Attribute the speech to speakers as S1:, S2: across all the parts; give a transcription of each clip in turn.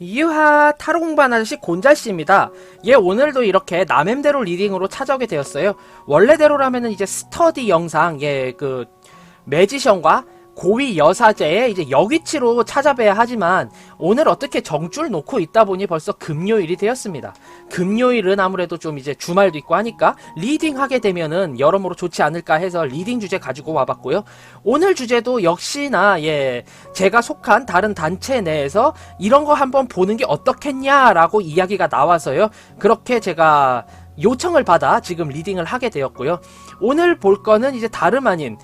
S1: 유하 타로 공부하는 아저씨 곤잘씨입니다. 예, 오늘도 이렇게 남햄대로 리딩으로 찾아오게 되었어요. 원래대로라면은 이제 스터디 영상, 매지션과 고위 여사제의 이제 여기치로 찾아뵈야 하지만 오늘 어떻게 정줄 놓고 있다 보니 벌써 금요일이 되었습니다. 금요일은 아무래도 좀 이제 주말도 있고 하니까 리딩 하게 되면은 여러모로 좋지 않을까 해서 리딩 주제 가지고 와봤고요. 오늘 주제도 역시나 제가 속한 다른 단체 내에서 이런 거 한번 보는 게 어떻겠냐라고 이야기가 나와서요. 그렇게 제가 요청을 받아 지금 리딩을 하게 되었고요. 오늘 볼 거는 이제 다름 아닌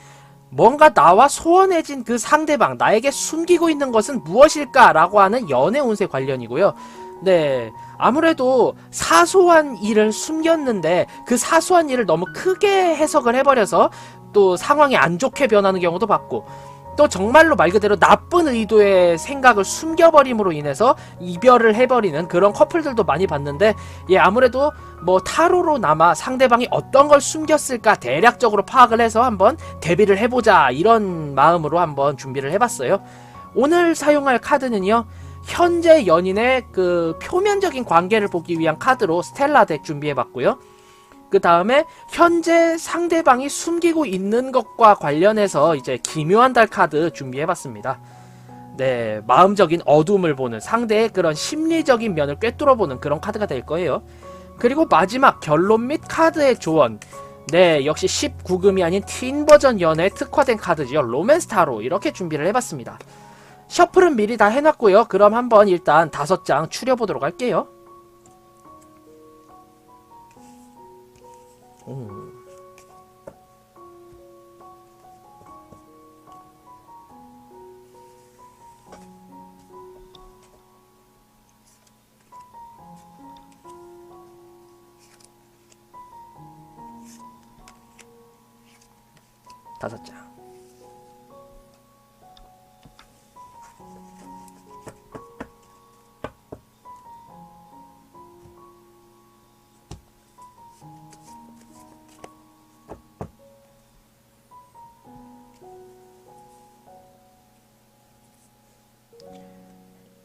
S1: 뭔가 나와 소원해진 그 상대방, 나에게 숨기고 있는 것은 무엇일까? 라고 하는 연애 운세 관련이고요. 네, 아무래도 사소한 일을 숨겼는데 그 사소한 일을 너무 크게 해석을 해버려서 또 상황이 안 좋게 변하는 경우도 봤고, 또 정말로 말 그대로 나쁜 의도의 생각을 숨겨버림으로 인해서 이별을 해버리는 그런 커플들도 많이 봤는데, 아무래도 뭐 타로로나마 상대방이 어떤 걸 숨겼을까 대략적으로 파악을 해서 한번 대비를 해보자, 이런 마음으로 한번 준비를 해봤어요. 오늘 사용할 카드는요, 현재 연인의 그 표면적인 관계를 보기 위한 카드로 스텔라 덱 준비해봤고요. 그 다음에 현재 상대방이 숨기고 있는 것과 관련해서 이제 기묘한 달 카드 준비해봤습니다. 네, 마음적인 어둠을 보는, 상대의 그런 심리적인 면을 꿰뚫어보는 그런 카드가 될 거예요. 그리고 마지막 결론 및 카드의 조언. 네, 역시 19금이 아닌 틴 버전 연애에 특화된 카드죠. 로맨스 타로, 이렇게 준비를 해봤습니다. 셔플은 미리 다 해놨고요. 그럼 한번 일단 5장 추려보도록 할게요. 다섯 장.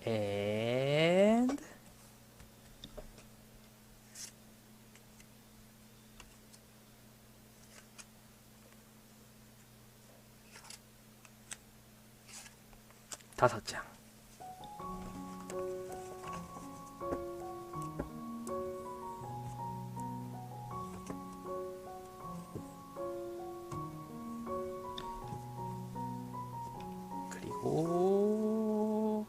S1: And 다섯 장. 그리고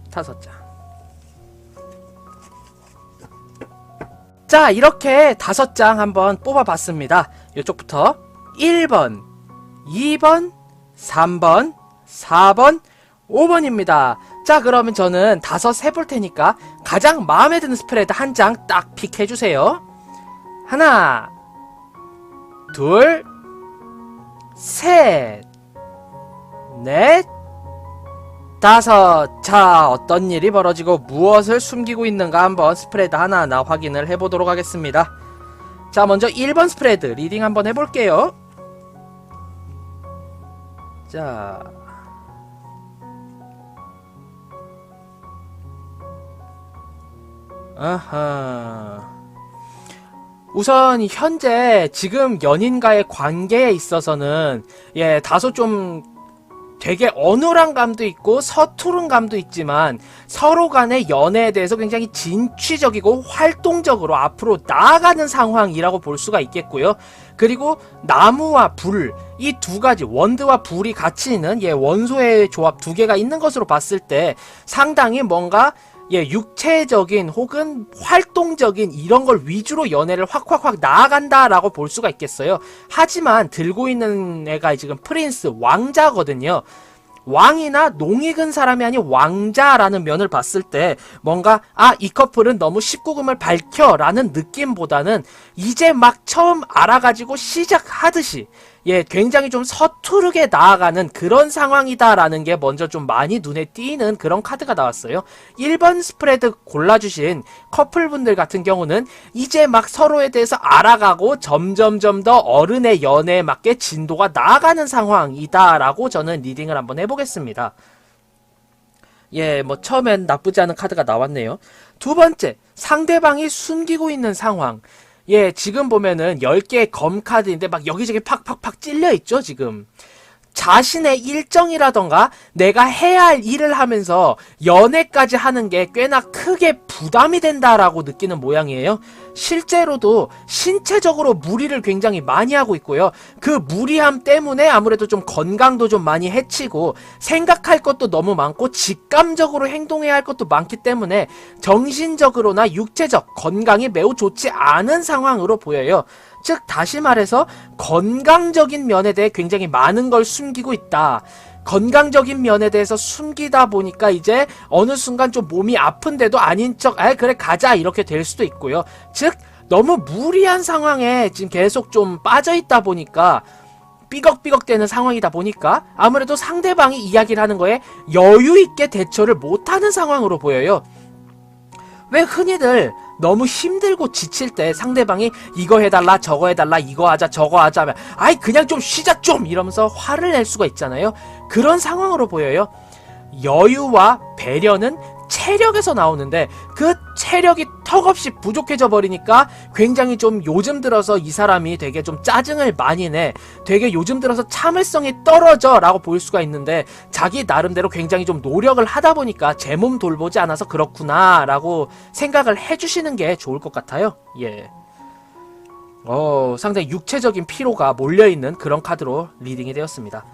S1: 다섯 장. 자, 이렇게 5장 한번 뽑아봤습니다. 이쪽부터 1번, 2번, 3번, 4번, 5번입니다. 자, 그러면 저는 5 해볼 테니까 가장 마음에 드는 스프레드 한 장 딱 픽해주세요. 하나, 둘, 셋, 넷, 5. 자, 어떤 일이 벌어지고 무엇을 숨기고 있는가 한번 스프레드 하나하나 확인을 해보도록 하겠습니다. 자, 먼저 1번 스프레드 리딩 한번 해볼게요. 자, 아하. 우선 현재 지금 연인과의 관계에 있어서는 다소 좀 되게 어눌한 감도 있고 서투른 감도 있지만 서로 간의 연애에 대해서 굉장히 진취적이고 활동적으로 앞으로 나아가는 상황이라고 볼 수가 있겠고요. 그리고 나무와 불, 이 두 가지 원드와 불이 같이 있는 원소의 조합 두 개가 있는 것으로 봤을 때 상당히 뭔가 육체적인 혹은 활동적인 이런 걸 위주로 연애를 확 나아간다라고 볼 수가 있겠어요. 하지만 들고 있는 애가 지금 프린스, 왕자거든요. 왕이나 농익은 사람이 아닌 왕자라는 면을 봤을 때 뭔가 이 커플은 너무 19금을 밝혀 라는 느낌보다는 이제 막 처음 알아가지고 시작하듯이 예, 굉장히 좀 서투르게 나아가는 그런 상황이다라는 게 먼저 좀 많이 눈에 띄는 그런 카드가 나왔어요. 1번 스프레드 골라주신 커플분들 같은 경우는 이제 막 서로에 대해서 알아가고 점점점 더 어른의 연애에 맞게 진도가 나아가는 상황이다라고 저는 리딩을 한번 해보겠습니다. 예, 뭐 처음엔 나쁘지 않은 카드가 나왔네요. 두 번째, 상대방이 숨기고 있는 상황. 예, 지금 보면은 10개의 검 카드인데 막 여기저기 팍팍팍 찔려 있죠, 지금. 자신의 일정이라던가 내가 해야 할 일을 하면서 연애까지 하는 게 꽤나 크게 부담이 된다라고 느끼는 모양이에요. 실제로도 신체적으로 무리를 굉장히 많이 하고 있고요. 그 무리함 때문에 아무래도 좀 건강도 좀 많이 해치고 생각할 것도 너무 많고 직감적으로 행동해야 할 것도 많기 때문에 정신적으로나 육체적 건강이 매우 좋지 않은 상황으로 보여요. 즉 다시 말해서 건강적인 면에 대해 굉장히 많은 걸 숨기고 있다. 건강적인 면에 대해서 숨기다 보니까 이제 어느 순간 좀 몸이 아픈데도 아닌 척 그래 가자 이렇게 될 수도 있고요. 즉 너무 무리한 상황에 지금 계속 좀 빠져있다 보니까 삐걱삐걱 되는 상황이다 보니까 아무래도 상대방이 이야기를 하는 거에 여유있게 대처를 못하는 상황으로 보여요. 왜 흔히들 너무 힘들고 지칠 때 상대방이 이거 해달라 저거 해달라 이거 하자 저거 하자 하면 아이 그냥 좀 쉬자 좀 이러면서 화를 낼 수가 있잖아요. 그런 상황으로 보여요. 여유와 배려는 체력에서 나오는데 그 체력이 턱없이 부족해져 버리니까 굉장히 좀 요즘 들어서 이 사람이 되게 좀 짜증을 많이 내, 되게 요즘 들어서 참을성이 떨어져 라고 볼 수가 있는데 자기 나름대로 굉장히 좀 노력을 하다 보니까 제 몸 돌보지 않아서 그렇구나 라고 생각을 해주시는 게 좋을 것 같아요. 예. 상당히 육체적인 피로가 몰려있는 그런 카드로 리딩이 되었습니다.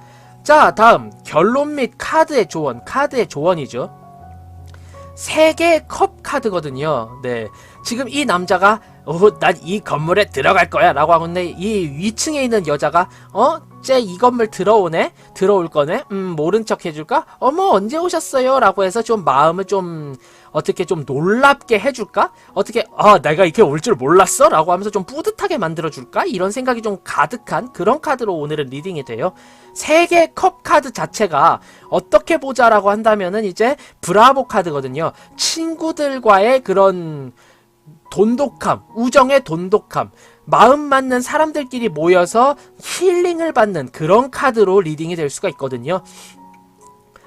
S1: 자, 다음 결론 및 카드의 조언. 카드의 조언이죠. 3개의 컵 카드거든요. 네. 지금 이 남자가 난 이 건물에 들어갈 거야 라고 하고 있는데 이 위층에 있는 여자가 쟤 이 건물 들어올 거네? 모른 척 해줄까? 어머 언제 오셨어요? 라고 해서 좀 마음을 좀 어떻게 좀 놀랍게 해줄까? 어떻게 내가 이렇게 올 줄 몰랐어? 라고 하면서 좀 뿌듯하게 만들어줄까? 이런 생각이 좀 가득한 그런 카드로 오늘은 리딩이 돼요. 3개의 컵 카드 자체가 어떻게 보자라고 한다면은 이제 브라보 카드거든요. 친구들과의 그런 돈독함, 우정의 돈독함, 마음 맞는 사람들끼리 모여서 힐링을 받는 그런 카드로 리딩이 될 수가 있거든요.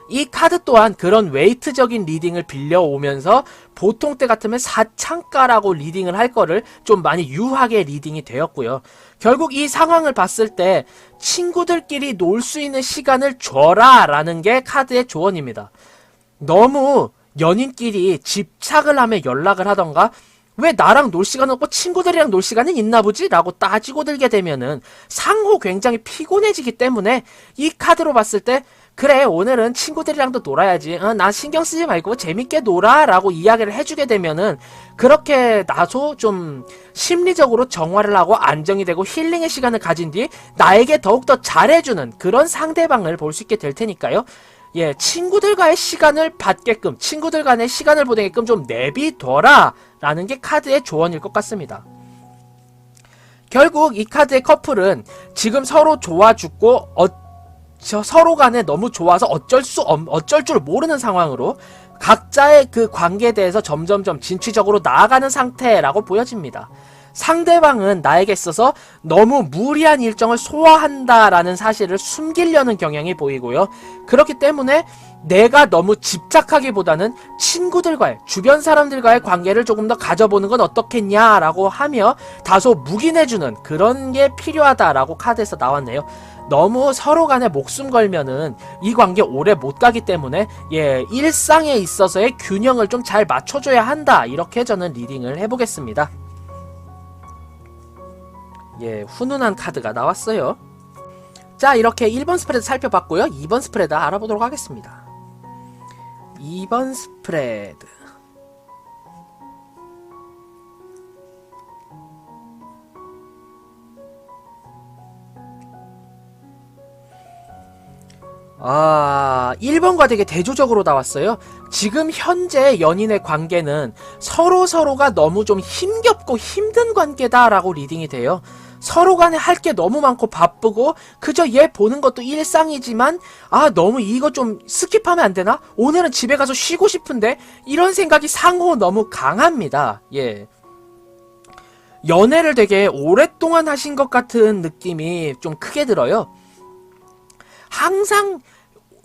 S1: 이 카드 또한 그런 웨이트적인 리딩을 빌려오면서 보통 때 같으면 4창가라고 리딩을 할 거를 좀 많이 유하게 리딩이 되었고요. 결국 이 상황을 봤을 때 친구들끼리 놀 수 있는 시간을 줘라 라는 게 카드의 조언입니다. 너무 연인끼리 집착을 하며 연락을 하던가 왜 나랑 놀 시간 없고 친구들이랑 놀 시간은 있나 보지? 라고 따지고 들게 되면은 상호 굉장히 피곤해지기 때문에 이 카드로 봤을 때 그래 오늘은 친구들이랑도 놀아야지 나 신경 쓰지 말고 재밌게 놀아 라고 이야기를 해주게 되면은 그렇게 나도 좀 심리적으로 정화를 하고 안정이 되고 힐링의 시간을 가진 뒤 나에게 더욱더 잘해주는 그런 상대방을 볼 수 있게 될 테니까요. 예, 친구들과의 시간을 받게끔 친구들 간의 시간을 보내게끔 좀 내비둬라 라는 게 카드의 조언일 것 같습니다. 결국 이 카드의 커플은 지금 서로 좋아 죽고 서로 간에 너무 좋아서 어쩔 줄 모르는 상황으로 각자의 그 관계에 대해서 점점점 진취적으로 나아가는 상태라고 보여집니다. 상대방은 나에게 있어서 너무 무리한 일정을 소화한다라는 사실을 숨기려는 경향이 보이고요. 그렇기 때문에 내가 너무 집착하기보다는 친구들과의 주변 사람들과의 관계를 조금 더 가져보는 건 어떻겠냐라고 하며 다소 묵인해주는 그런 게 필요하다라고 카드에서 나왔네요. 너무 서로 간에 목숨 걸면은 이 관계 오래 못 가기 때문에 일상에 있어서의 균형을 좀 잘 맞춰줘야 한다. 이렇게 저는 리딩을 해보겠습니다. 훈훈한 카드가 나왔어요. 자, 이렇게 1번 스프레드 살펴봤고요. 2번 스프레드 알아보도록 하겠습니다. 2번 스프레드. 아, 1번과 되게 대조적으로 나왔어요. 지금 현재 연인의 관계는 서로가 너무 좀 힘겹고 힘든 관계다라고 리딩이 돼요. 서로 간에 할 게 너무 많고 바쁘고 그저 얘 보는 것도 일상이지만 너무 이거 좀 스킵하면 안 되나? 오늘은 집에 가서 쉬고 싶은데 이런 생각이 상호 너무 강합니다. 예. 연애를 되게 오랫동안 하신 것 같은 느낌이 좀 크게 들어요. 항상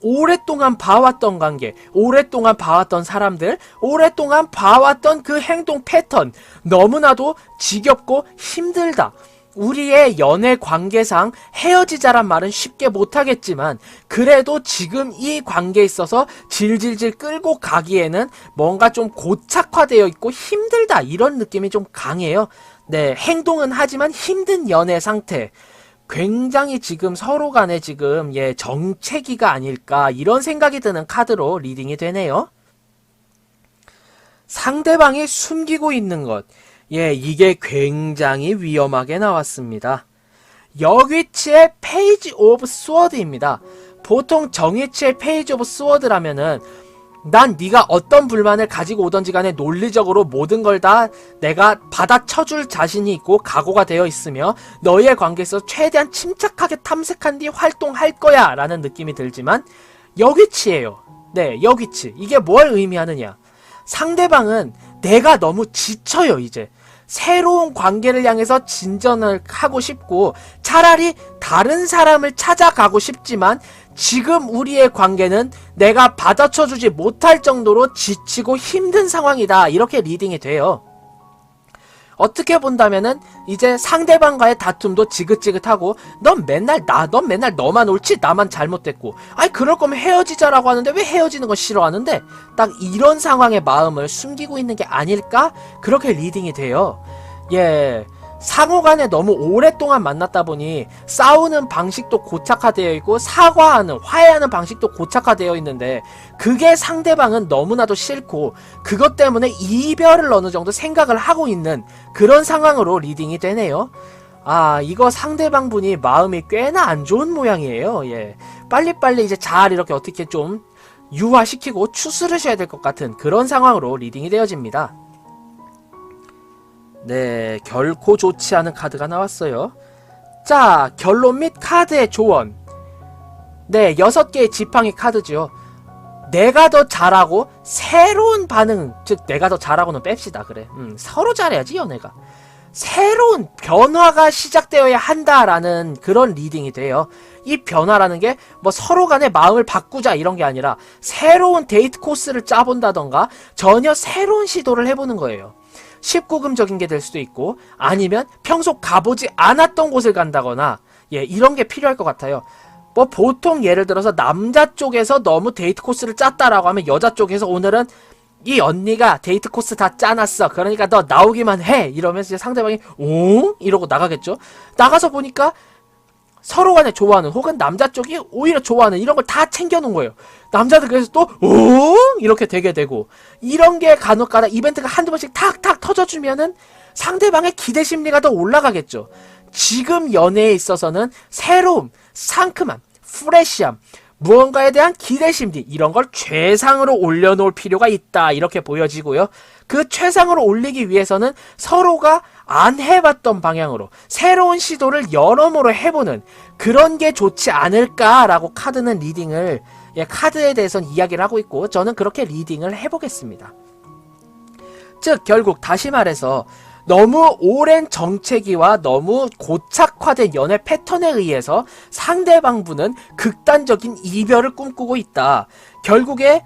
S1: 오랫동안 봐왔던 관계, 오랫동안 봐왔던 사람들, 오랫동안 봐왔던 그 행동 패턴, 너무나도 지겹고 힘들다. 우리의 연애 관계상 헤어지자란 말은 쉽게 못하겠지만 그래도 지금 이 관계에 있어서 질질질 끌고 가기에는 뭔가 좀 고착화되어 있고 힘들다, 이런 느낌이 좀 강해요. 네, 행동은 하지만 힘든 연애 상태. 굉장히 지금 서로 간에 지금 정체기가 아닐까, 이런 생각이 드는 카드로 리딩이 되네요. 상대방이 숨기고 있는 것. 이게 굉장히 위험하게 나왔습니다. 역위치의 페이지 오브 스워드입니다. 보통 정위치의 페이지 오브 스워드라면은 난 네가 어떤 불만을 가지고 오던지 간에 논리적으로 모든 걸 다 내가 받아쳐줄 자신이 있고 각오가 되어 있으며 너희의 관계에서 최대한 침착하게 탐색한 뒤 활동할 거야 라는 느낌이 들지만 역위치예요. 네, 역위치. 이게 뭘 의미하느냐. 상대방은 내가 너무 지쳐요. 이제 새로운 관계를 향해서 진전을 하고 싶고 차라리 다른 사람을 찾아가고 싶지만 지금 우리의 관계는 내가 받아쳐주지 못할 정도로 지치고 힘든 상황이다, 이렇게 리딩이 돼요. 어떻게 본다면은 이제 상대방과의 다툼도 지긋지긋하고 넌 맨날 너만 옳지 나만 잘못됐고 그럴 거면 헤어지자라고 하는데 왜 헤어지는 거 싫어하는데, 딱 이런 상황의 마음을 숨기고 있는 게 아닐까, 그렇게 리딩이 돼요. 상호간에 너무 오랫동안 만났다 보니 싸우는 방식도 고착화되어 있고 사과하는, 화해하는 방식도 고착화되어 있는데 그게 상대방은 너무나도 싫고 그것 때문에 이별을 어느 정도 생각을 하고 있는 그런 상황으로 리딩이 되네요. 이거 상대방 분이 마음이 꽤나 안 좋은 모양이에요. 빨리빨리 이제 잘 이렇게 어떻게 좀 유화시키고 추스르셔야 될 것 같은 그런 상황으로 리딩이 되어집니다. 네, 결코 좋지 않은 카드가 나왔어요. 자, 결론 및 카드의 조언. 네, 6개의 지팡이 카드죠. 내가 더 잘하고 새로운 반응, 즉 내가 더 잘하고는 뺍시다. 그래. 서로 잘해야지 연애가. 새로운 변화가 시작되어야 한다라는 그런 리딩이 돼요. 이 변화라는 게 뭐 서로 간에 마음을 바꾸자 이런 게 아니라 새로운 데이트 코스를 짜본다던가 전혀 새로운 시도를 해보는 거예요. 19금적인 게 될 수도 있고 아니면 평소 가보지 않았던 곳을 간다거나 이런 게 필요할 것 같아요. 뭐 보통 예를 들어서 남자 쪽에서 너무 데이트 코스를 짰다라고 하면 여자 쪽에서 오늘은 이 언니가 데이트 코스 다 짜놨어, 그러니까 너 나오기만 해, 이러면서 이제 상대방이 오? 이러고 나가겠죠. 나가서 보니까 서로 간에 좋아하는 혹은 남자 쪽이 오히려 좋아하는 이런 걸 다 챙겨놓은 거예요. 남자들 그래서 또 오? 이렇게 되게 되고, 이런 게 간혹가다 이벤트가 한두 번씩 탁탁 터져주면은 상대방의 기대 심리가 더 올라가겠죠. 지금 연애에 있어서는 새로움, 상큼함, 프레시함, 무언가에 대한 기대 심리, 이런 걸 최상으로 올려놓을 필요가 있다, 이렇게 보여지고요. 그 최상으로 올리기 위해서는 서로가 안 해봤던 방향으로 새로운 시도를 여러모로 해보는 그런 게 좋지 않을까라고 카드는 리딩을, 카드에 대해서는 이야기를 하고 있고 저는 그렇게 리딩을 해보겠습니다. 즉 결국 다시 말해서 너무 오랜 정체기와 너무 고착화된 연애 패턴에 의해서 상대방분은 극단적인 이별을 꿈꾸고 있다. 결국에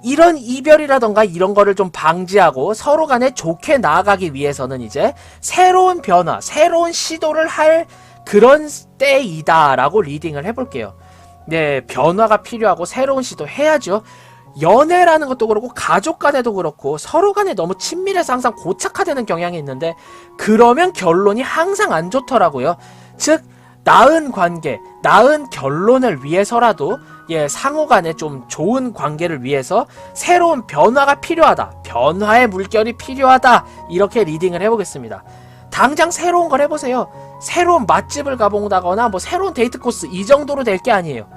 S1: 이런 이별이라던가 이런 거를 좀 방지하고 서로 간에 좋게 나아가기 위해서는 이제 새로운 변화, 새로운 시도를 할 그런 때이다 라고 리딩을 해볼게요. 네, 변화가 필요하고 새로운 시도 해야죠. 연애라는 것도 그렇고 가족 간에도 그렇고 서로 간에 너무 친밀해서 항상 고착화되는 경향이 있는데 그러면 결론이 항상 안 좋더라고요. 즉 나은 관계, 나은 결론을 위해서라도 상호 간에 좀 좋은 관계를 위해서 새로운 변화가 필요하다, 변화의 물결이 필요하다, 이렇게 리딩을 해보겠습니다. 당장 새로운 걸 해보세요. 새로운 맛집을 가본다거나 뭐 새로운 데이트 코스 이 정도로 될 게 아니에요.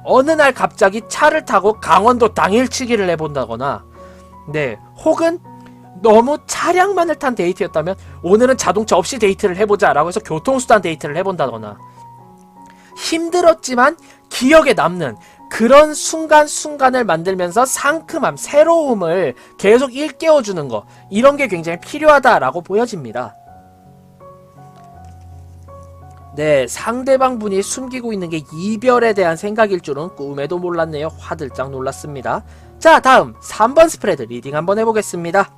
S1: 어느 날 갑자기 차를 타고 강원도 당일치기를 해본다거나, 네, 혹은 너무 차량만을 탄 데이트였다면 오늘은 자동차 없이 데이트를 해보자 라고 해서 교통수단 데이트를 해본다거나, 힘들었지만 기억에 남는 그런 순간순간을 만들면서 상큼함, 새로움을 계속 일깨워주는 거, 이런 게 굉장히 필요하다라고 보여집니다. 네, 상대방 분이 숨기고 있는 게 이별에 대한 생각일 줄은 꿈에도 몰랐네요. 화들짝 놀랐습니다. 자, 다음 3번 스프레드 리딩 한번 해보겠습니다.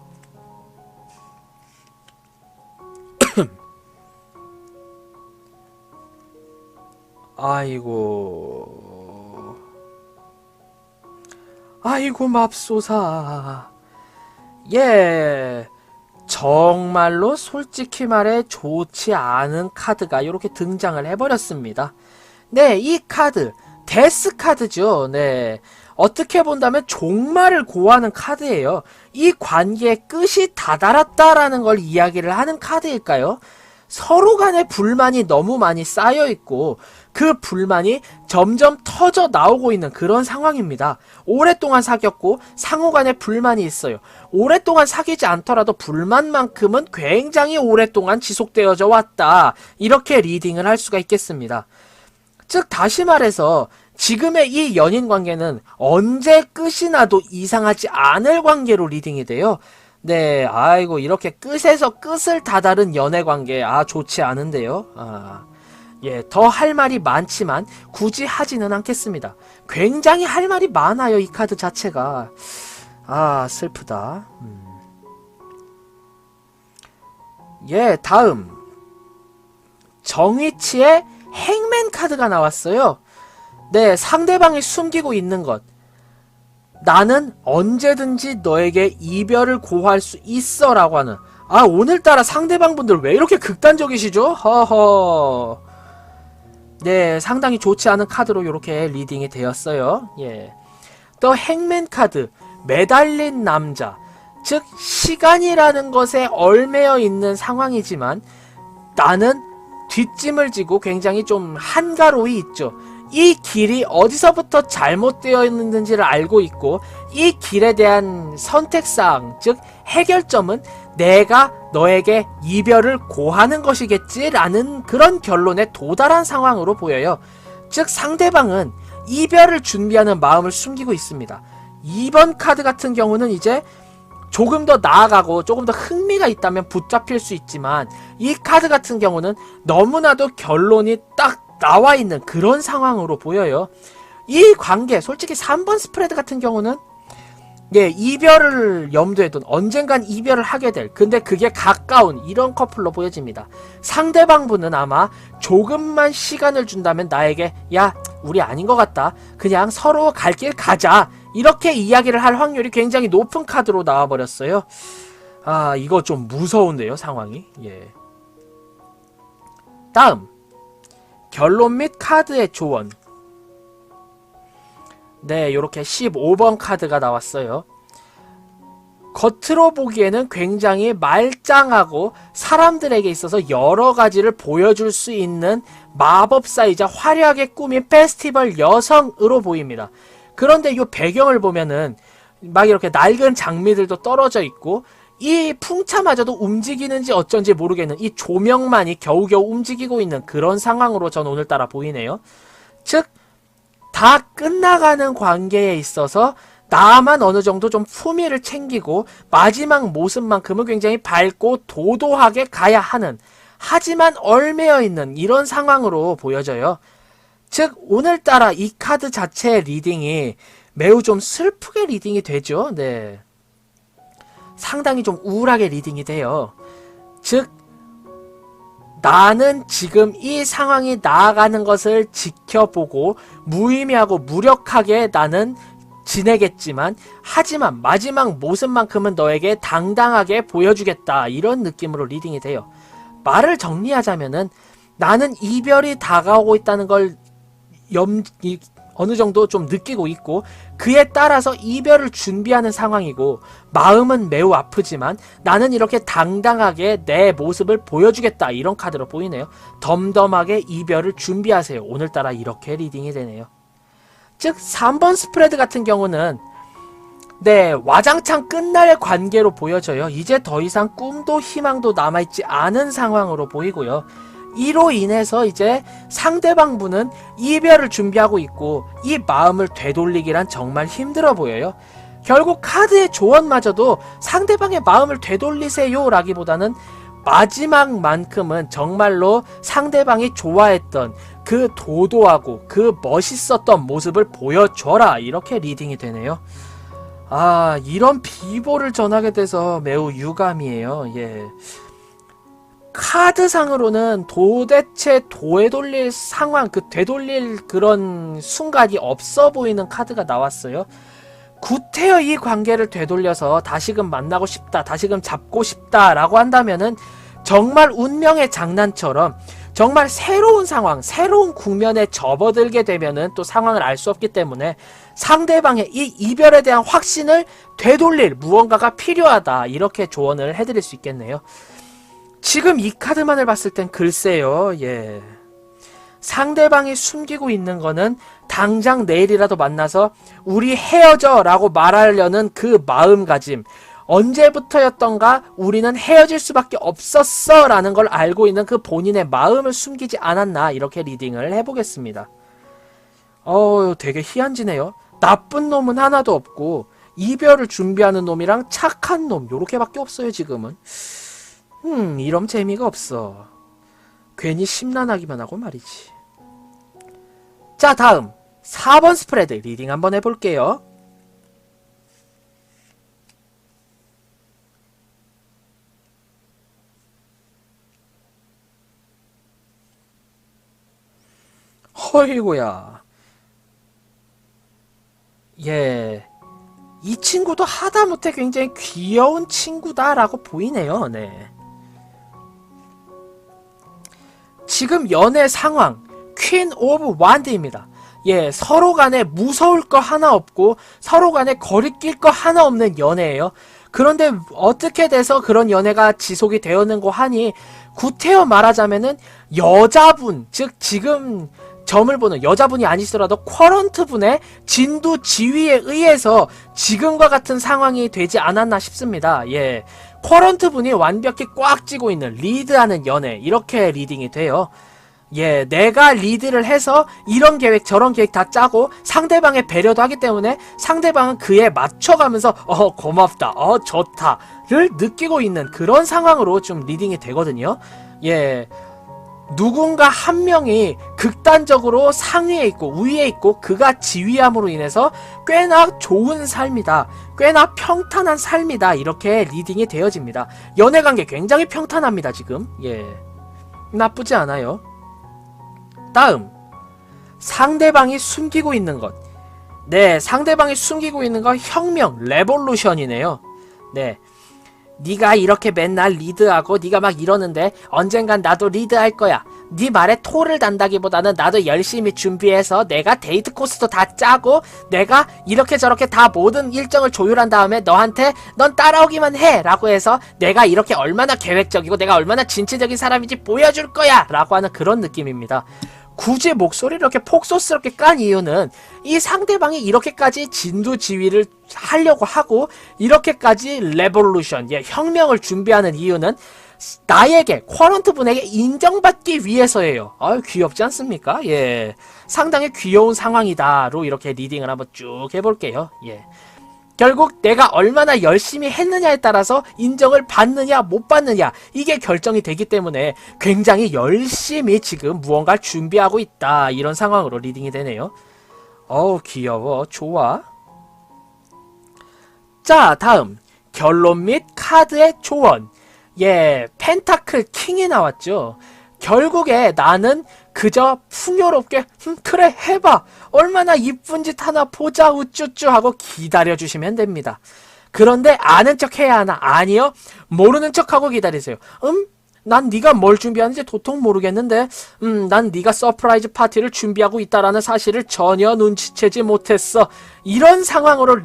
S1: 아이고 맙소사. 예, 정말로 솔직히 말해 좋지 않은 카드가 이렇게 등장을 해버렸습니다. 네, 이 카드 데스 카드죠. 네, 어떻게 본다면 종말을 고하는 카드예요. 이 관계의 끝이 다다랐다라는 걸 이야기를 하는 카드일까요? 서로 간의 불만이 너무 많이 쌓여있고 그 불만이 점점 터져 나오고 있는 그런 상황입니다. 오랫동안 사귀었고 상호 간에 불만이 있어요. 오랫동안 사귀지 않더라도 불만만큼은 굉장히 오랫동안 지속되어져 왔다. 이렇게 리딩을 할 수가 있겠습니다. 즉 다시 말해서 지금의 이 연인 관계는 언제 끝이 나도 이상하지 않을 관계로 리딩이 돼요. 네, 아이고 이렇게 끝에서 끝을 다다른 연애 관계, 좋지 않은데요. 예, 더 할 말이 많지만 굳이 하지는 않겠습니다. 굉장히 할 말이 많아요, 이 카드 자체가. 슬프다. 예, 다음 정위치의 행맨 카드가 나왔어요. 네, 상대방이 숨기고 있는 것. 나는 언제든지 너에게 이별을 고할 수 있어 라고 하는, 오늘따라 상대방 분들 왜 이렇게 극단적이시죠? 허허. 네, 상당히 좋지 않은 카드로 이렇게 리딩이 되었어요. 예. 또 행맨 카드, 매달린 남자. 즉 시간이라는 것에 얼매여 있는 상황이지만 나는 뒷짐을 지고 굉장히 좀 한가로이 있죠. 이 길이 어디서부터 잘못되어 있는지를 알고 있고 이 길에 대한 선택사항, 즉 해결점은 내가 너에게 이별을 고하는 것이겠지라는 그런 결론에 도달한 상황으로 보여요. 즉 상대방은 이별을 준비하는 마음을 숨기고 있습니다. 2번 카드 같은 경우는 이제 조금 더 나아가고 조금 더 흥미가 있다면 붙잡힐 수 있지만 이 카드 같은 경우는 너무나도 결론이 딱 나와 있는 그런 상황으로 보여요. 이 관계, 솔직히 3번 스프레드 같은 경우는 이별을 염두에 둔, 언젠간 이별을 하게 될, 근데 그게 가까운 이런 커플로 보여집니다. 상대방 분은 아마 조금만 시간을 준다면 나에게 우리 아닌 것 같다, 그냥 서로 갈 길 가자, 이렇게 이야기를 할 확률이 굉장히 높은 카드로 나와버렸어요. 이거 좀 무서운데요, 상황이. 예. 다음 결론 및 카드의 조언. 네, 요렇게 15번 카드가 나왔어요. 겉으로 보기에는 굉장히 말짱하고 사람들에게 있어서 여러 가지를 보여줄 수 있는 마법사이자 화려하게 꾸민 페스티벌 여성으로 보입니다. 그런데 이 배경을 보면은 막 이렇게 낡은 장미들도 떨어져 있고 이 풍차마저도 움직이는지 어쩐지 모르겠는 이 조명만이 겨우겨우 움직이고 있는 그런 상황으로 전 오늘따라 보이네요. 즉 다 끝나가는 관계에 있어서 나만 어느 정도 좀 품위를 챙기고 마지막 모습만큼은 굉장히 밝고 도도하게 가야 하는, 하지만 얼매여 있는 이런 상황으로 보여져요. 즉 오늘따라 이 카드 자체의 리딩이 매우 좀 슬프게 리딩이 되죠. 네, 상당히 좀 우울하게 리딩이 돼요. 즉 나는 지금 이 상황이 나아가는 것을 지켜보고 무의미하고 무력하게 나는 지내겠지만 하지만 마지막 모습만큼은 너에게 당당하게 보여주겠다, 이런 느낌으로 리딩이 돼요. 말을 정리하자면은 나는 이별이 다가오고 있다는 걸 어느 정도 좀 느끼고 있고 그에 따라서 이별을 준비하는 상황이고 마음은 매우 아프지만 나는 이렇게 당당하게 내 모습을 보여주겠다, 이런 카드로 보이네요. 덤덤하게 이별을 준비하세요. 오늘따라 이렇게 리딩이 되네요. 즉 3번 스프레드 같은 경우는 네, 와장창 끝날 관계로 보여져요. 이제 더 이상 꿈도 희망도 남아있지 않은 상황으로 보이고요. 이로 인해서 이제 상대방 분은 이별을 준비하고 있고 이 마음을 되돌리기란 정말 힘들어 보여요. 결국 카드의 조언마저도 상대방의 마음을 되돌리세요 라기보다는 마지막만큼은 정말로 상대방이 좋아했던 그 도도하고 그 멋있었던 모습을 보여줘라, 이렇게 리딩이 되네요. 아, 이런 비보를 전하게 돼서 매우 유감이에요. 예. 카드상으로는 도대체 되돌릴 상황, 되돌릴 그런 순간이 없어 보이는 카드가 나왔어요. 구태여 이 관계를 되돌려서 다시금 만나고 싶다, 다시금 잡고 싶다 라고 한다면은 정말 운명의 장난처럼 정말 새로운 상황, 새로운 국면에 접어들게 되면은 또 상황을 알 수 없기 때문에 상대방의 이 이별에 대한 확신을 되돌릴 무언가가 필요하다, 이렇게 조언을 해드릴 수 있겠네요. 지금 이 카드만을 봤을 땐 글쎄요, 예. 상대방이 숨기고 있는 거는 당장 내일이라도 만나서 우리 헤어져 라고 말하려는 그 마음가짐, 언제부터였던가 우리는 헤어질 수밖에 없었어 라는 걸 알고 있는 그 본인의 마음을 숨기지 않았나, 이렇게 리딩을 해보겠습니다. 되게 희한지네요. 나쁜 놈은 하나도 없고 이별을 준비하는 놈이랑 착한 놈, 요렇게밖에 없어요 지금은. 이런 재미가 없어. 괜히 심란하기만 하고 말이지. 자, 다음 4번 스프레드 리딩 한번 해볼게요. 허이고야. 예, 이 친구도 하다못해 굉장히 귀여운 친구다라고 보이네요. 네. 지금 연애 상황 퀸 오브 완드입니다. 예, 서로 간에 무서울 거 하나 없고 서로 간에 거리낄 거 하나 없는 연애예요. 그런데 어떻게 돼서 그런 연애가 지속이 되었는고 하니, 구태여 말하자면은 여자분, 즉 지금 점을 보는 여자분이 아니시더라도 쿼런트 분의 진두 지휘에 의해서 지금과 같은 상황이 되지 않았나 싶습니다. 예, 쿼런트 분이 완벽히 꽉 쥐고 있는 리드하는 연애, 이렇게 리딩이 돼요. 예, 내가 리드를 해서 이런 계획 저런 계획 다 짜고 상대방의 배려도 하기 때문에 상대방은 그에 맞춰가면서 고맙다, 좋다를 느끼고 있는 그런 상황으로 좀 리딩이 되거든요. 예, 누군가 한 명이 극단적으로 상위에 있고 우위에 있고 그가 지휘함으로 인해서 꽤나 좋은 삶이다, 꽤나 평탄한 삶이다, 이렇게 리딩이 되어집니다. 연애관계 굉장히 평탄합니다 지금. 예, 나쁘지 않아요. 다음, 상대방이 숨기고 있는 것. 네, 상대방이 숨기고 있는 건 혁명, 레볼루션이네요. 네, 네가 이렇게 맨날 리드하고 네가 막 이러는데 언젠간 나도 리드할 거야. 네 말에 토를 단다기보다는 나도 열심히 준비해서 내가 데이트 코스도 다 짜고 내가 이렇게 저렇게 다 모든 일정을 조율한 다음에 너한테 넌 따라오기만 해 라고 해서 내가 이렇게 얼마나 계획적이고 내가 얼마나 진취적인 사람인지 보여줄 거야 라고 하는 그런 느낌입니다. 굳이 목소리를 이렇게 폭소스럽게 깐 이유는 이 상대방이 이렇게까지 진두지휘를 하려고 하고 이렇게까지 레볼루션, 예, 혁명을 준비하는 이유는 나에게, 쿼런트 분에게 인정받기 위해서예요. 귀엽지 않습니까? 예, 상당히 귀여운 상황이다로 이렇게 리딩을 한번 쭉 해볼게요. 예, 결국 내가 얼마나 열심히 했느냐에 따라서 인정을 받느냐 못 받느냐, 이게 결정이 되기 때문에 굉장히 열심히 지금 무언가를 준비하고 있다, 이런 상황으로 리딩이 되네요. 귀여워. 좋아. 자, 다음 결론 및 카드의 조언. 예, 펜타클 킹이 나왔죠. 결국에 나는 그저 풍요롭게 그래 해봐, 얼마나 이쁜 짓 하나 보자 우쭈쭈 하고 기다려주시면 됩니다. 그런데 아는 척 해야 하나? 아니요, 모르는 척하고 기다리세요. 난 네가 뭘 준비하는지 도통 모르겠는데 난 네가 서프라이즈 파티를 준비하고 있다라는 사실을 전혀 눈치채지 못했어. 이런 상황으로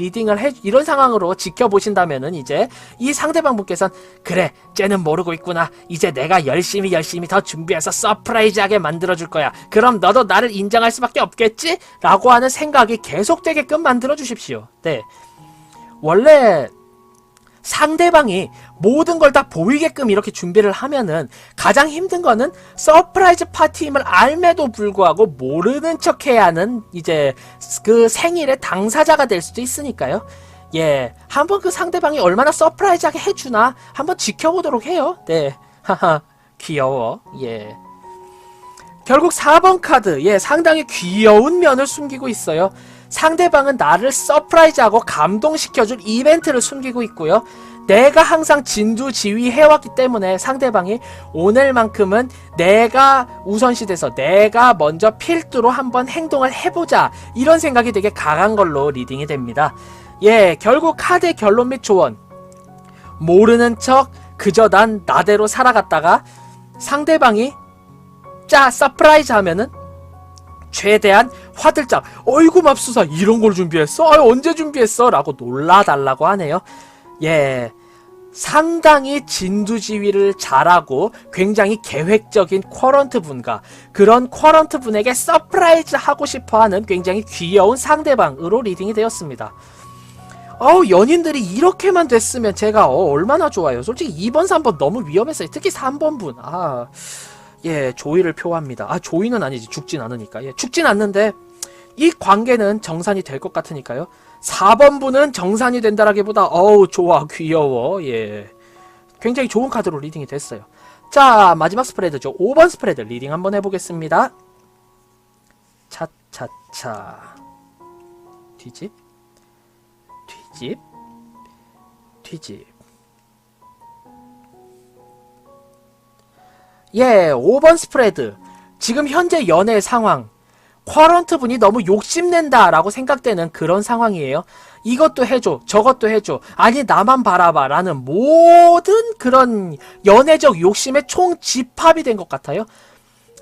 S1: 이런 상황으로 지켜보신다면은 이제 이 상대방 분께서는 그래, 쟤는 모르고 있구나, 이제 내가 열심히 더 준비해서 서프라이즈하게 만들어줄 거야, 그럼 너도 나를 인정할 수밖에 없겠지? 라고 하는 생각이 계속되게끔 만들어 주십시오. 네, 원래 상대방이 모든 걸 다 보이게끔 이렇게 준비를 하면은 가장 힘든 거는 서프라이즈 파티임을 알매도 불구하고 모르는 척 해야 하는 이제 그 생일의 당사자가 될 수도 있으니까요. 예, 한번 그 상대방이 얼마나 서프라이즈하게 해주나 한번 지켜보도록 해요. 네, 하하, 귀여워. 예. 결국 4번 카드, 예, 상당히 귀여운 면을 숨기고 있어요. 상대방은 나를 서프라이즈하고 감동시켜줄 이벤트를 숨기고 있고요. 내가 항상 진두지휘 해왔기 때문에 상대방이 오늘만큼은 내가 우선시돼서 내가 먼저 필두로 한번 행동을 해보자, 이런 생각이 되게 강한 걸로 리딩이 됩니다. 예, 결국 카드의 결론 및 조언. 모르는 척 그저 난 나대로 살아갔다가 상대방이 서프라이즈 하면은 최대한 화들짝 어이구 맙소사 이런 걸 준비했어? 언제 준비했어? 라고 놀라달라고 하네요. 예, 상당히 진두지휘를 잘하고 굉장히 계획적인 쿼런트 분과 그런 쿼런트 분에게 서프라이즈 하고 싶어하는 굉장히 귀여운 상대방으로 리딩이 되었습니다. 연인들이 이렇게만 됐으면 제가 얼마나 좋아요. 솔직히 2번 3번 너무 위험했어요. 특히 3번 분 예, 조의를 표합니다. 조의는 아니지, 죽진 않으니까. 예, 죽진 않는데 이 관계는 정산이 될 것 같으니까요. 4번 분은 정산이 된다라기보다 좋아, 귀여워. 예, 굉장히 좋은 카드로 리딩이 됐어요. 자, 마지막 스프레드죠. 5번 스프레드 리딩 한번 해보겠습니다. 차차차, 뒤집 뒤집 뒤집. 예, 5번 스프레드. 지금 현재 연애 상황. 쿼런트 분이 너무 욕심낸다 라고 생각되는 그런 상황이에요. 이것도 해줘, 저것도 해줘, 아니 나만 바라봐 라는 모든 그런 연애적 욕심의 총 집합이 된 것 같아요.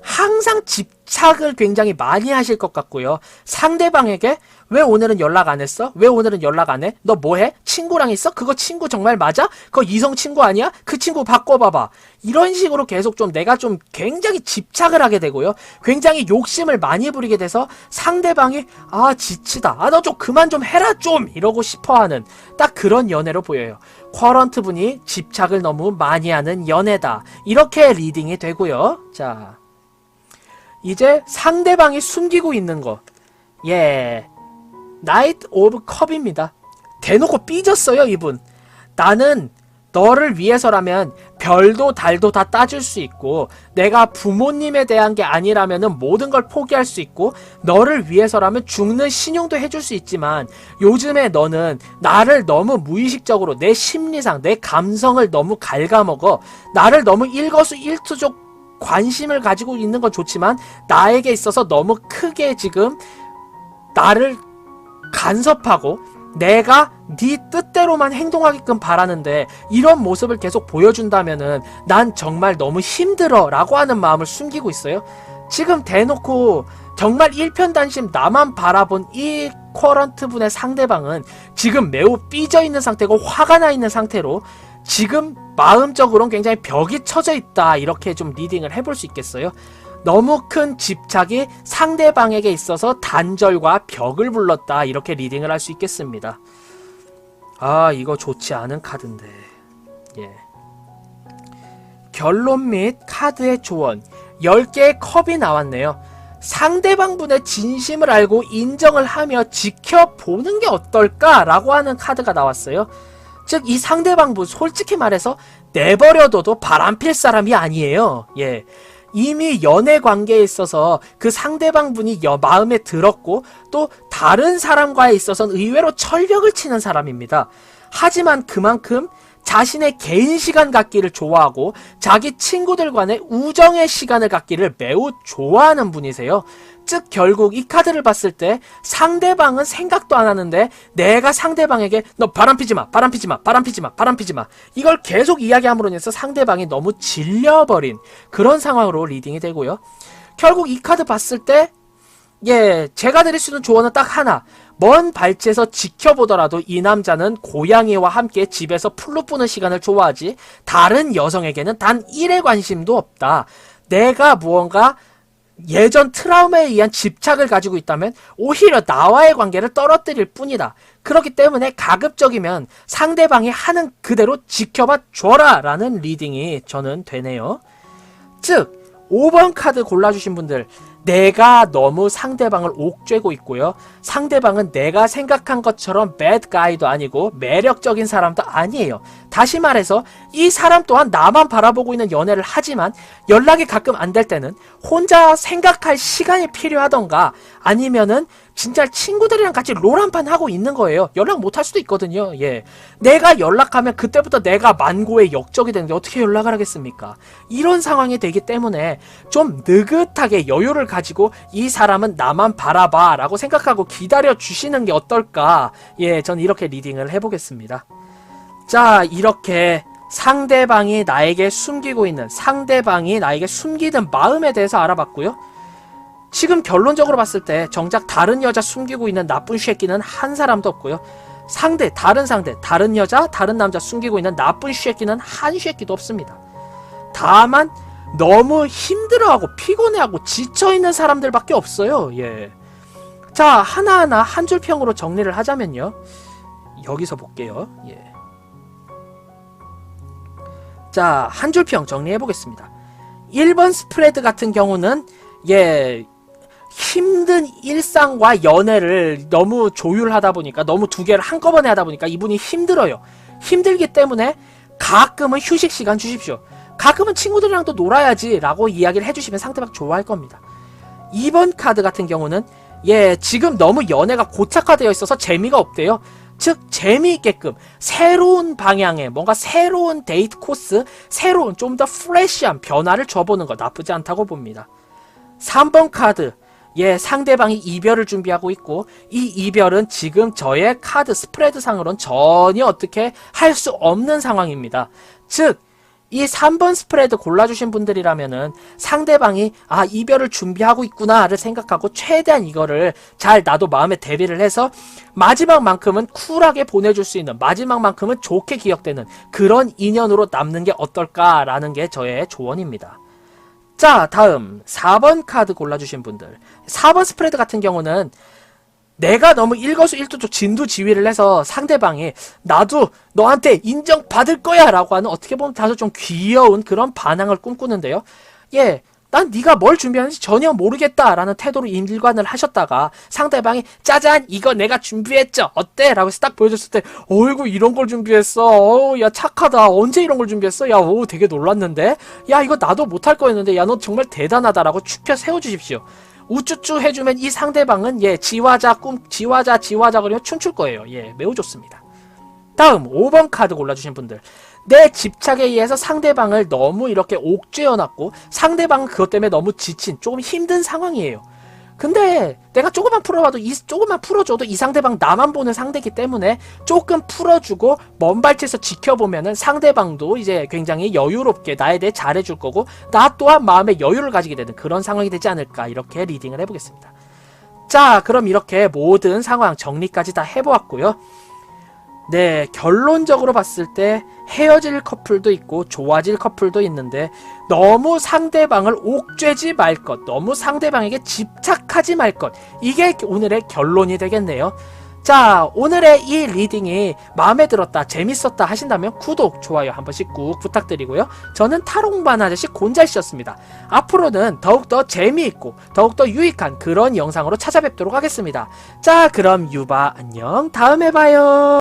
S1: 항상 집착을 굉장히 많이 하실 것 같고요. 상대방에게 왜 오늘은 연락 안 했어? 왜 오늘은 연락 안 해? 너 뭐해? 친구랑 있어? 그거 친구 정말 맞아? 그거 이성 친구 아니야? 그 친구 바꿔봐봐. 이런 식으로 계속 좀 내가 좀 굉장히 집착을 하게 되고요. 굉장히 욕심을 많이 부리게 돼서 상대방이 지치다, 너 좀 그만 좀 해라 좀, 이러고 싶어하는 딱 그런 연애로 보여요. 쿼런트 분이 집착을 너무 많이 하는 연애다, 이렇게 리딩이 되고요. 자, 이제 상대방이 숨기고 있는 거. 예, 나이트 오브 컵입니다. 대놓고 삐졌어요, 이분. 나는 너를 위해서라면 별도 달도 다 따줄 수 있고, 내가 부모님에 대한 게 아니라면은 모든 걸 포기할 수 있고, 너를 위해서라면 죽는 신용도 해줄 수 있지만, 요즘에 너는 나를 너무 무의식적으로 내 심리상 내 감성을 너무 갉아먹어. 나를 너무 일거수일투족 관심을 가지고 있는 건 좋지만 나에게 있어서 너무 크게 지금 나를 간섭하고 내가 네 뜻대로만 행동하게끔 바라는데 이런 모습을 계속 보여준다면은 난 정말 너무 힘들어 라고 하는 마음을 숨기고 있어요. 지금 대놓고 정말 일편단심 나만 바라본 이 쿼런트 분의 상대방은 지금 매우 삐져있는 상태고 화가 나 있는 상태로 지금 마음적으로는 굉장히 벽이 쳐져 있다, 이렇게 좀 리딩을 해볼 수 있겠어요. 너무 큰 집착이 상대방에게 있어서 단절과 벽을 불렀다, 이렇게 리딩을 할 수 있겠습니다. 이거 좋지 않은 카드인데. 예. 결론 및 카드의 조언. 10개의 컵이 나왔네요. 상대방 분의 진심을 알고 인정을 하며 지켜보는 게 어떨까라고 하는 카드가 나왔어요. 즉, 이 상대방 분 솔직히 말해서 내버려둬도 바람필 사람이 아니에요. 예. 이미 연애 관계에 있어서 그 상대방 분이 마음에 들었고 또 다른 사람과에 있어서는 의외로 철벽을 치는 사람입니다. 하지만 그만큼 자신의 개인 시간 갖기를 좋아하고 자기 친구들 간의 우정의 시간을 갖기를 매우 좋아하는 분이세요. 즉 결국 이 카드를 봤을 때 상대방은 생각도 안 하는데 내가 상대방에게 너 바람피지마, 바람피지마, 바람피지마, 바람피지마, 이걸 계속 이야기함으로 인해서 상대방이 너무 질려버린 그런 상황으로 리딩이 되고요. 결국 이 카드 봤을 때 제가 드릴 수 있는 조언은 딱 하나. 먼 발치에서 지켜보더라도 이 남자는 고양이와 함께 집에서 풀로 뿌는 시간을 좋아하지 다른 여성에게는 단 1의 관심도 없다. 내가 무언가 예전 트라우마에 의한 집착을 가지고 있다면 오히려 나와의 관계를 떨어뜨릴 뿐이다. 그렇기 때문에 가급적이면 상대방이 하는 그대로 지켜봐 줘라 라는 리딩이 저는 되네요. 즉 5번 카드 골라주신 분들, 내가 너무 상대방을 옥죄고 있고요. 상대방은 내가 생각한 것처럼 bad guy도 아니고 매력적인 사람도 아니에요. 다시 말해서 이 사람 또한 나만 바라보고 있는 연애를 하지만 연락이 가끔 안 될 때는 혼자 생각할 시간이 필요하던가 아니면은 진짜 친구들이랑 같이 롤 한 판 하고 있는 거예요. 연락 못 할 수도 있거든요. 예. 내가 연락하면 그때부터 내가 만고의 역적이 되는데 어떻게 연락을 하겠습니까? 이런 상황이 되기 때문에 좀 느긋하게 여유를 가지고 이 사람은 나만 바라봐 라고 생각하고 기다려 주시는 게 어떨까? 예, 전 이렇게 리딩을 해보겠습니다. 자, 이렇게 상대방이 나에게 숨기고 있는, 상대방이 나에게 숨기는 마음에 대해서 알아봤고요. 지금 결론적으로 봤을 때 정작 다른 여자 숨기고 있는 나쁜 쉐끼는 한 사람도 없고요. 다른 상대, 다른 여자, 다른 남자 숨기고 있는 나쁜 쉐끼는 한 쉐끼도 없습니다. 다만 너무 힘들어하고 피곤해하고 지쳐있는 사람들밖에 없어요. 예. 자, 하나하나 한 줄 평으로 정리를 하자면요. 여기서 볼게요. 예. 자, 한 줄 평 정리해보겠습니다. 1번 스프레드 같은 경우는 예, 힘든 일상과 연애를 너무 조율하다 보니까, 너무 두 개를 한꺼번에 하다 보니까 이분이 힘들어요. 힘들기 때문에 가끔은 휴식 시간 주십시오. 가끔은 친구들이랑도 놀아야지 라고 이야기를 해주시면 상대방 좋아할 겁니다. 2번 카드 같은 경우는 예, 지금 너무 연애가 고착화되어 있어서 재미가 없대요. 즉 재미있게끔 새로운 방향의 뭔가 새로운 데이트 코스, 새로운 좀 더 프레시한 변화를 줘보는 거 나쁘지 않다고 봅니다. 3번 카드, 예, 상대방이 이별을 준비하고 있고 이 이별은 지금 저의 카드 스프레드 상으로는 전혀 어떻게 할 수 없는 상황입니다. 즉 이 3번 스프레드 골라주신 분들이라면은 상대방이 아, 이별을 준비하고 있구나를 생각하고 최대한 이거를 잘 나도 마음에 대비를 해서 마지막만큼은 쿨하게 보내줄 수 있는, 마지막만큼은 좋게 기억되는 그런 인연으로 남는 게 어떨까라는 게 저의 조언입니다. 자, 다음 4번 카드 골라주신 분들, 4번 스프레드 같은 경우는 내가 너무 일거수일투족 진두지휘를 해서 상대방이 나도 너한테 인정받을 거야 라고 하는, 어떻게 보면 다소 좀 귀여운 그런 반항을 꿈꾸는데요. 예, 난 네가 뭘 준비하는지 전혀 모르겠다 라는 태도로 일관을 하셨다가 상대방이 짜잔 이거 내가 준비했죠 어때? 라고 해서 딱 보여줬을 때 어이구 이런 걸 준비했어, 어우 야 착하다, 언제 이런 걸 준비했어, 야 오 되게 놀랐는데, 야 이거 나도 못할 거였는데, 야 너 정말 대단하다 라고 축켜 세워주십시오. 우쭈쭈 해주면 이 상대방은 예, 지화자 그러면 춤출 거예요. 예, 매우 좋습니다. 다음 5번 카드 골라주신 분들, 내 집착에 의해서 상대방을 너무 이렇게 옥죄어놨고 상대방은 그것 때문에 너무 지친, 조금 힘든 상황이에요. 근데 내가 조금만 풀어줘도 이 상대방 나만 보는 상대이기 때문에 조금 풀어주고 먼 발치에서 지켜보면은 상대방도 이제 굉장히 여유롭게 나에 대해 잘해줄 거고 나 또한 마음의 여유를 가지게 되는 그런 상황이 되지 않을까, 이렇게 리딩을 해보겠습니다. 자, 그럼 이렇게 모든 상황 정리까지 다 해보았고요. 네, 결론적으로 봤을 때 헤어질 커플도 있고 좋아질 커플도 있는데 너무 상대방을 옥죄지 말 것, 너무 상대방에게 집착하지 말 것, 이게 오늘의 결론이 되겠네요. 자, 오늘의 이 리딩이 마음에 들었다, 재밌었다 하신다면 구독, 좋아요 한 번씩 꾹 부탁드리고요. 저는 타롱반 아저씨 곤잘씨였습니다. 앞으로는 더욱더 재미있고 더욱더 유익한 그런 영상으로 찾아뵙도록 하겠습니다. 자, 그럼 유바 안녕, 다음에 봐요.